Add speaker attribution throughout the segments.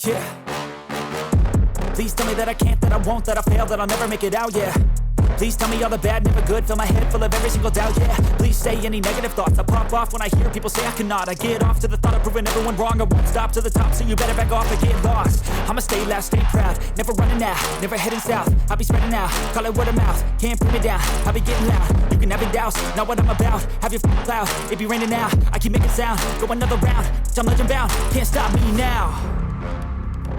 Speaker 1: Yeah. Please tell me that I can't, that I won't, that I fail, that I'll never make it out, yeah. Please tell me all the bad, never good, fill my head full of every single doubt, yeah. Please say any negative thoughts, I pop off when I hear people say I cannot. I get off to the thought of proving everyone wrong, I won't stop to the top, so you better back off and get lost. I'ma stay loud, stay proud, never running out, never heading south. I'll be spreading out, call it word of mouth, can't put me down, I'll be getting loud. You can have your doubts, not what I'm about, have your cloud, it be raining now, I keep making sound, go another round, I'm legend bound, can't stop me now.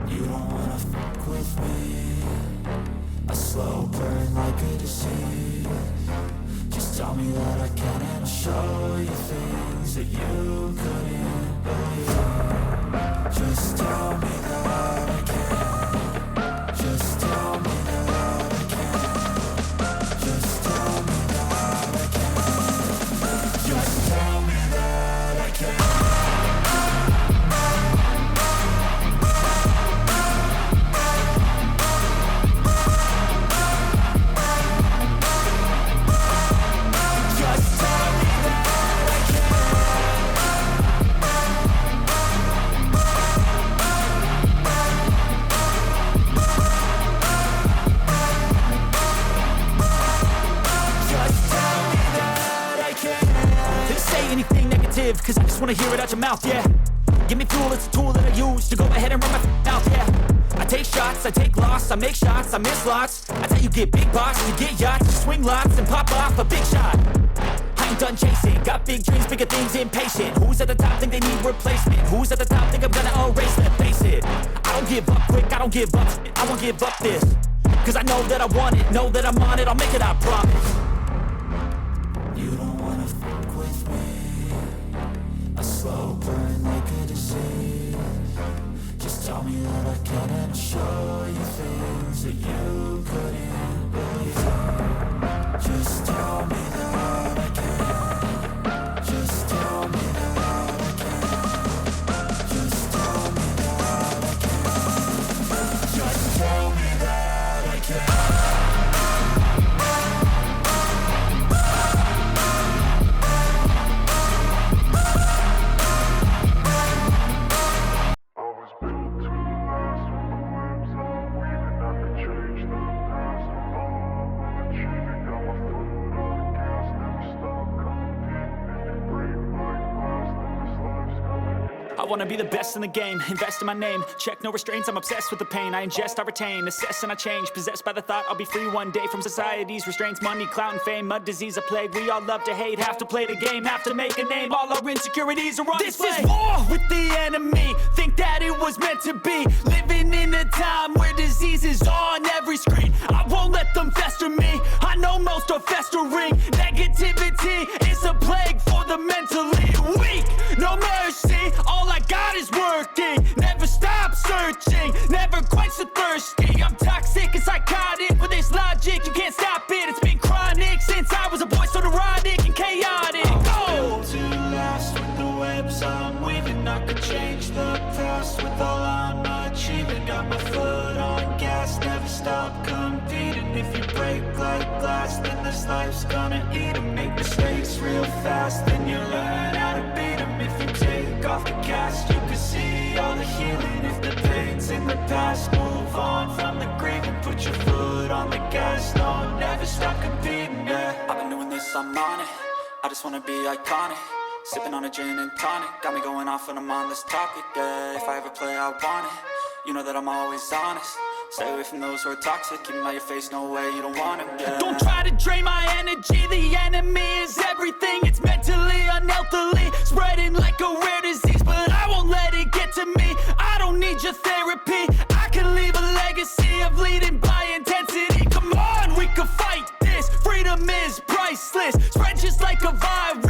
Speaker 2: You don't wanna fuck with me, a slow burn like a disease. Just tell me that I can and I'll show you things that you couldn't believe. Just tell me that I can. Just tell me that I can. Just tell me that I can. Just tell me that I can.
Speaker 1: Cause I just wanna hear it out your mouth, yeah. Give me fuel, it's a tool that I use to go ahead and run my mouth, yeah. I take shots, I take loss, I make shots, I miss lots. That's how you get big box, you get yachts, you swing lots and pop off a big shot. I ain't done chasing, got big dreams, bigger things, impatient. Who's at the top think they need replacement? Who's at the top think I'm gonna erase them? Face it, I don't give up quick, I don't give up, I won't give up this. Cause I know that I want it, know that I'm on it, I'll make it, I promise.
Speaker 2: You don't wanna fuck with me, a slow burn like a disease. Just tell me that I can and I'll show you things that you couldn't believe. Just tell me that I can. Just tell me that I can. Just tell me that I can. Just tell me that I can.
Speaker 1: I wanna be the best in the game, invest in my name. Check no restraints, I'm obsessed with the pain. I ingest, I retain, assess and I change. Possessed by the thought I'll be free one day from society's restraints. Money, clout and fame, mud, disease, a plague. We all love to hate, have to play the game, have to make a name. All our insecurities are on display. This is war with the enemy, think that it was meant to be. Living in a time where disease is on every screen. I won't let them fester me, I know most are festering. Negativity is a plague for the mentally weak. No mercy, all I got is working. Never stop searching, never quite so thirsty. I'm toxic and psychotic with this logic, you can't stop it. It's been chronic since I was a boy, so neurotic and chaotic.
Speaker 2: I'm built to last with the webs I'm weaving. I could change the past with all I'm achieving. Got my foot on gas, never stop competing. If you break like glass, then this life's gonna eat 'em. Make mistakes real fast, then you learn how to beat 'em. If you take off the cast, you can see all the healing. If the pain's in the past, move on from the grieving. Put your foot on the gas, no, never stop competing, yeah.
Speaker 1: I've been doing this, I'm on it, I just wanna be iconic. Sipping on a gin and tonic, got me going off when I'm on this topic, yeah. If I ever play, I want it, you know that I'm always honest. Stay away from those who are toxic, keep them out your face, no way, you don't want them, yeah. Don't try to drain my energy, the enemy is everything. It's mentally, unhealthily, spreading like a rare disease. But I won't let it get to me, I don't need your therapy. I can leave a legacy of leading by intensity. Come on, we can fight this, freedom is priceless. Spread just like a virus.